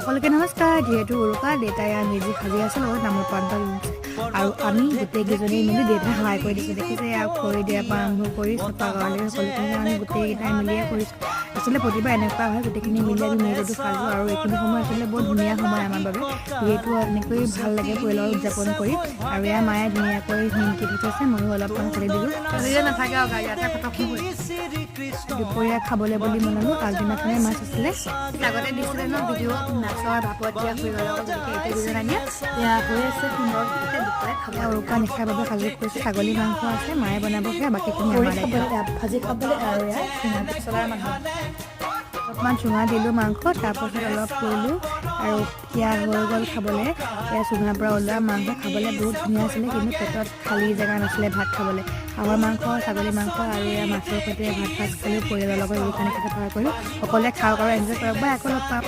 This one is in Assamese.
সকলোকে নমস্কাৰ। যিহেতু উৰুকা দেউতাই মেজি সাজি আছে লগত নামৰ প্ৰান্তত আৰু আমি গোটেইকেইজনী মিলি দেউতাই সহায় কৰি দিছোঁ। দেখিছে আৰু খৰি দিয়াৰ পৰা আৰম্ভ কৰি চপা গঁৰালি সকলোখিনি আমি গোটেইকেইটাই মিলিয়ে কৰিছোঁ। আচলতে প্ৰতিবাৰ এনেকুৱা হয় গোটেইখিনি মিলি আমি মেজিটো সাজোঁ আৰু এইখিনি সময় আচলতে বহুত ধুনীয়া সময় আমাৰ বাবে। যিহেতু এনেকৈ ভাল লাগে পৰিয়ালৰ উদযাপন কৰি আৰু এয়া মায়ে ধুনীয়াকৈ নিমকি দি থৈছে, ময়ো অলপমান খালি দিলোঁ। আজিয়ে নাথাকে আৰু ইয়াতে ফটককৈ দুপৰীয়া খাবলৈ বুলি বনালোঁ। আগদিনাখনে মাছ আছিলে, আগতে দিছিলে ন ভিডিঅ' মাছৰ ভাপত দিয়া ফুৰিব লগত, গতিকে এইটো দুজন আনিয়ে এয়া হৈ আছে সুন্দৰ দুপৰীয়া খাব। উৰুকা নিশাৰ বাবে সাজু কৰিছোঁ। ছাগলী মাংস আছে, মায়ে বনাব সেয়া, বাকীখিনি ভাজি খাবলৈ আৰু এয়া চুঙা চলাৰ মানুহ অলপমান চুঙা দিলোঁ মাংস, তাৰপাছত অলপ কৰিলোঁ আৰু সেয়া হৈ গ'ল খাবলৈ। এয়া চুঙাৰ পৰা ওলোৱা মাংস খাবলৈ বহুত ধুনীয়া আছিলে, কিন্তু পেটত খালী জেগা নাছিলে ভাত খাবলৈ। হাঁহৰ মাংস, ছাগলী মাংস আৰু এয়া মাছৰ সৈতে ভাত খালোঁ। পৰিয়ালৰ লগত উৰুকা নিশাটো পাৰ কৰিলোঁ। সকলোৱে খাওক আৰু এনজয় কৰক বা আকৌ লগ পাম।